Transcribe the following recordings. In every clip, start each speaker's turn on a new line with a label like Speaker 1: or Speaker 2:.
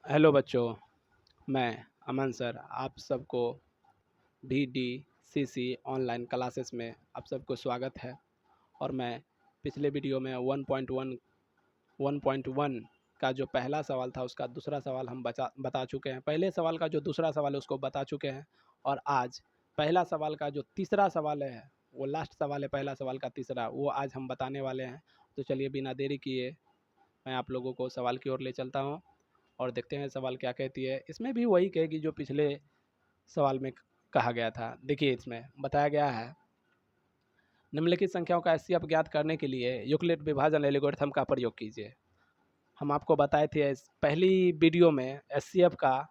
Speaker 1: Hello बच्चों, मैं अमन sir आप सबको DDCC ऑनलाइन क्लासेस में आप सबको स्वागत है। और मैं पिछले वीडियो में 1.1 का जो पहला सवाल था उसका दूसरा सवाल हम बता चुके हैं। पहले सवाल का जो दूसरा सवाल है उसको बता चुके हैं। और आज पहला सवाल का जो तीसरा सवाल है, वो लास्ट सवाल है पहला सवाल का तीसरा, वो आज हम बताने वाले हैं। तो चलिए बिना देरी किए मैं आप लोगों को सवाल की ओर ले चलता हूँ और देखते हैं सवाल क्या कहती है। इसमें भी वही कहेगी जो पिछले सवाल में कहा गया था। देखिए इसमें बताया गया है, निम्नलिखित संख्याओं का एचसीएफ ज्ञात करने के लिए यूक्लिड विभाजन एल्गोरिथम का प्रयोग कीजिए। हम आपको बताए थे पहली वीडियो में एचसीएफ का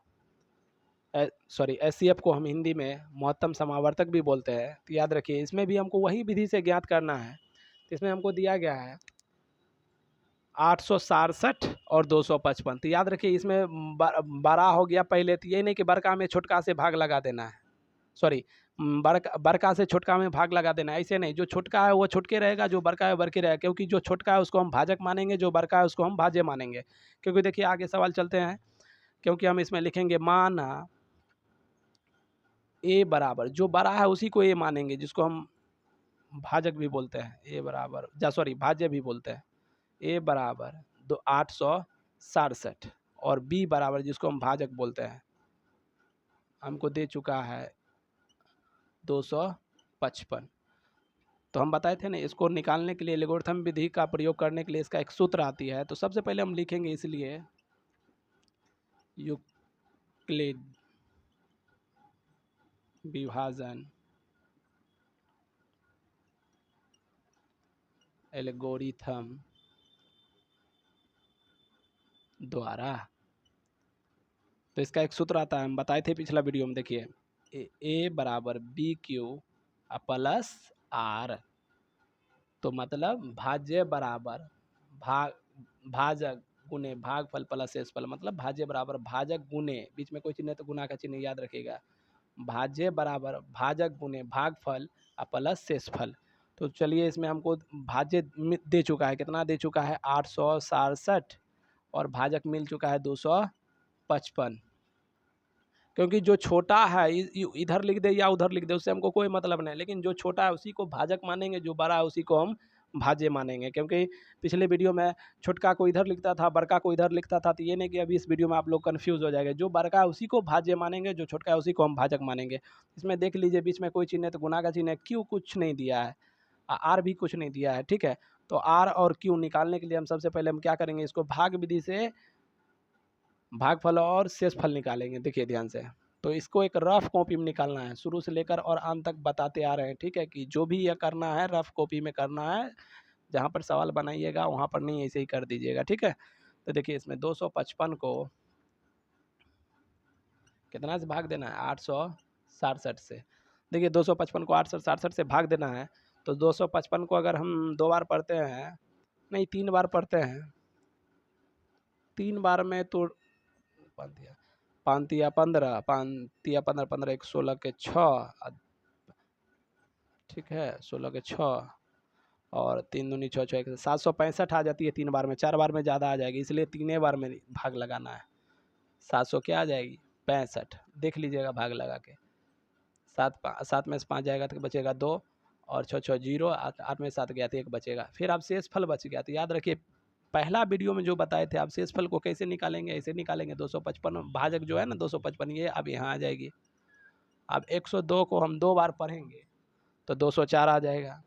Speaker 1: एचसीएफ को हम हिंदी में महत्तम समावर्तक भी बोलते हैं। तो याद रखिए इसमें भी हमको वही विधि से ज्ञात करना है। तो इसमें हमको दिया गया है 867 और 255। तो याद रखिए इसमें बड़ा हो गया पहले, तो ये नहीं कि बड़का में छोटका से भाग लगा देना है, सॉरी बड़का से छोटका में भाग लगा देना है, ऐसे नहीं। जो छोटका है वो छोटके रहेगा, जो बड़का है बड़के रहेगा, क्योंकि जो छोटका है उसको हम भाजक मानेंगे, जो बड़का है उसको हम भाज्य मानेंगे। क्योंकि देखिए आगे सवाल चलते हैं, क्योंकि हम इसमें लिखेंगे माना ए बराबर, जो बड़ा है उसी को ए मानेंगे, जिसको हम भाजक भी बोलते हैं, ए बराबर भाज्य भी बोलते हैं। ए बराबर 867 और बी बराबर जिसको हम भाजक बोलते हैं हमको दे चुका है 255। तो हम बताए थे ना, इसको निकालने के लिए एल्गोरिथम विधि का प्रयोग करने के लिए इसका एक सूत्र आती है। तो सबसे पहले हम लिखेंगे इसलिए यूक्लिड विभाजन एल्गोरिथम द्वारा। तो इसका एक सूत्र आता है, हम बताए थे पिछला वीडियो में। देखिए ए बराबर बी क्यू प्लस आर, तो मतलब भाज्य बराबर भाजक गुने भागफल प्लस शेषफल, मतलब भाज्य बराबर भाजक गुने, बीच में कोई चिन्ह है तो गुना का चिन्ह याद रखिएगा, भाज्य बराबर भाजक गुने भागफल प्लस शेषफल। तो चलिए इसमें हमको भाज्य दे चुका है, कितना दे चुका है 867, और भाजक मिल चुका है 255। क्योंकि जो छोटा है इधर लिख दे या उधर लिख दे उससे हमको कोई मतलब नहीं, लेकिन जो छोटा है उसी को भाजक मानेंगे, जो बड़ा है उसी को हम भाज्य मानेंगे। क्योंकि पिछले वीडियो में छोटका को इधर लिखता था, बड़का को इधर लिखता था, तो ये नहीं कि अभी इस वीडियो में आप लोग कन्फ्यूज हो जाएंगे। जो बड़का है उसी को भाज्य मानेंगे, जो छोटका है उसी को हम भाजक मानेंगे। इसमें देख लीजिए बीच में कोई चिन्ह है तो गुना का चिन्ह है, क्यों कुछ नहीं दिया है, आर भी कुछ नहीं दिया है, ठीक है। तो आर और क्यू निकालने के लिए हम सबसे पहले हम क्या करेंगे, इसको भाग विधि से भागफल और शेषफल निकालेंगे। देखिए ध्यान से, तो इसको एक रफ कॉपी में निकालना है, शुरू से लेकर और अंत तक बताते आ रहे हैं, ठीक है। कि जो भी यह करना है रफ कॉपी में करना है, जहाँ पर सवाल बनाइएगा वहाँ पर नहीं, ऐसे ही कर दीजिएगा, ठीक है। तो देखिए इसमें 255 को कितना से भाग देना है, 867 से। देखिए 255 को 867 से भाग देना है, तो 255 को अगर हम 2 बार पढ़ते हैं, नहीं 3 बार पढ़ते हैं, 3 बार में तो पाँतिया 15, पाँतिया 15, 15 एक 16 के 6, ठीक है, 16 के 6 और 3 दूनी 6, 6 एक 765 आ जाती है 3 बार में। 4 बार में ज़्यादा आ जाएगी, इसलिए 3 बार में भाग लगाना है। 700 क्या आ जाएगी 65, देख लीजिएगा भाग लगा के। 7 में से 5 जाएगा तो बचेगा 2, और 6 6 0, 8 में 7 गया तो 1 बचेगा। फिर अब शेषफल बच गया। तो याद रखिए पहला वीडियो में जो बताए थे, आप शेषफल को कैसे निकालेंगे, ऐसे निकालेंगे। 255 भाजक जो है ना 255, ये अब यहाँ आ जाएगी। अब 102 को हम 2 बार पढ़ेंगे तो 204 आ जाएगा।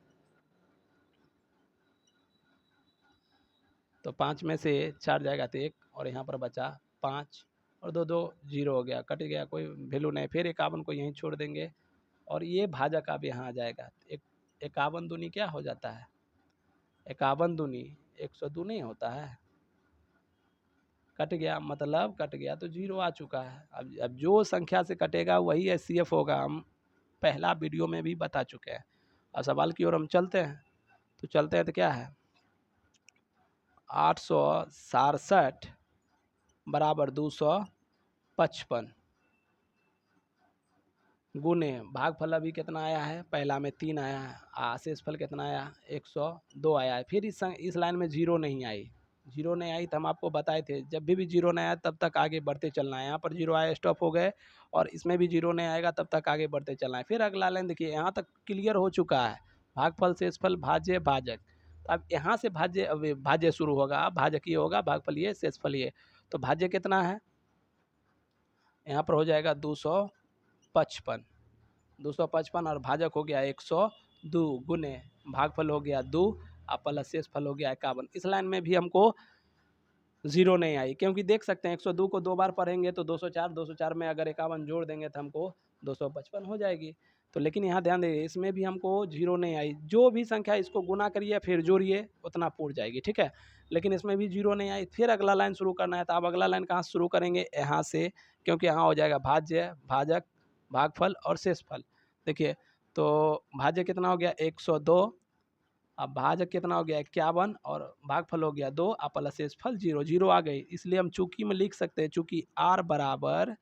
Speaker 1: तो 5 में से 4 जाएगा तो 1, और यहाँ पर बचा 5, और 2 2 0 हो गया, कट गया, कोई वैल्यू नहीं। फिर 51 को यहीं छोड़ देंगे, और ये भाजक अब यहाँ आ जाएगा। 51 दूनी क्या हो जाता है, 51 दूनी 102 नहीं होता है, कट गया, मतलब कट गया तो 0 आ चुका है। अब जो संख्या से कटेगा वही एचसीएफ होगा, हम पहला वीडियो में भी बता चुके हैं। अब सवाल की ओर हम चलते हैं, तो चलते हैं तो क्या है 867 बराबर 255 गुने भागफल अभी कितना आया है, पहला में 3 आया है, शेषफल कितना आया 102 आया है। फिर इस लाइन में 0 नहीं आई, जीरो नहीं आई तो हम आपको बताए थे जब भी जीरो नहीं आया तब तक आगे बढ़ते चलना है। यहाँ पर जीरो आया स्टॉप हो गए, और इसमें भी जीरो नहीं आएगा तब तक आगे बढ़ते चलना है। फिर अगला लाइन देखिए, यहाँ तक क्लियर हो चुका है, भागफल शेषफल भाज्य भाजक। तो अब यहाँ से भाज्य, अब भाज्य शुरू होगा, भाजक ये होगा, भागफल ये, शेषफल ये। तो भाज्य कितना है, यहाँ पर हो जाएगा 255, 255, और भाजक हो गया 102 गुने भागफल हो गया 2 और प्लस शेषफल हो गया 51। इस लाइन में भी हमको जीरो नहीं आई, क्योंकि देख सकते हैं 102 को 2 बार पढ़ेंगे तो 204, 204 में अगर 51 जोड़ देंगे तो हमको 255 हो जाएगी। तो लेकिन यहाँ ध्यान देंगे, इसमें भी हमको जीरो नहीं आई। जो भी संख्या इसको गुना करिए फिर जोड़िए उतना पूर जाएगी, ठीक है। लेकिन इसमें भी जीरो नहीं आई। फिर अगला लाइन शुरू करना है, तो अब अगला लाइन कहाँ से शुरू करेंगे, यहाँ से, क्योंकि यहाँ हो जाएगा भाज्य, भाजक, भागफल और शेषफल। देखिए, तो भाज्य कितना हो गया 102, अब भाजक कितना हो गया 51, और भागफल हो गया 2 और प्लस शेषफल 0, 0 आ गई। इसलिए हम चूंकि में लिख सकते हैं, चूंकि r बराबर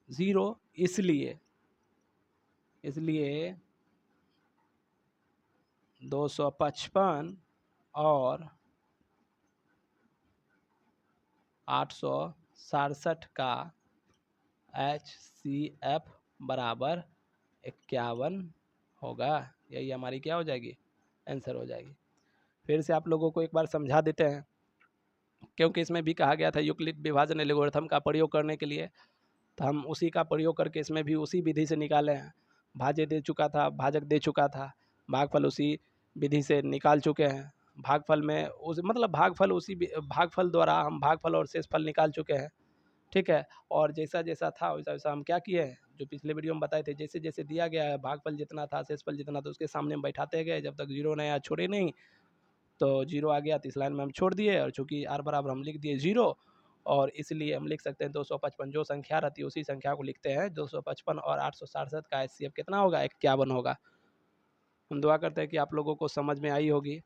Speaker 1: 0, इसलिए 255 और 867 का HCF बराबर 51 होगा। यही हमारी क्या हो जाएगी, आंसर हो जाएगी। फिर से आप लोगों को एक बार समझा देते हैं, क्योंकि इसमें भी कहा गया था यूक्लिड विभाजन एल्गोरिथम का प्रयोग करने के लिए, तो हम उसी का प्रयोग करके इसमें भी उसी विधि से निकाले हैं। भाज्य दे चुका था, भाजक दे चुका था, भागफल उसी विधि से निकाल चुके हैं। भागफल में उस मतलब भागफल उसी भागफल द्वारा हम भागफल और शेषफल निकाल चुके हैं, ठीक है। और जैसा जैसा था वैसा वैसा हम क्या किए हैं, जो पिछले वीडियो में बताए थे, जैसे जैसे दिया गया है भागफल जितना था, शेषफल जितना था, उसके सामने हम बैठाते गए, जब तक जीरो नहीं आया छोड़े नहीं। तो जीरो आ गया तो इस लाइन में हम छोड़ दिए, और चूंकि आर बराबर हम लिख दिए 0, और इसलिए हम लिख सकते हैं 255। जो संख्या रहती है उसी संख्या को लिखते हैं। 255 और 867 का HCF कितना होगा, 51 होगा। हम दुआ करते हैं कि आप लोगों को समझ में आई होगी।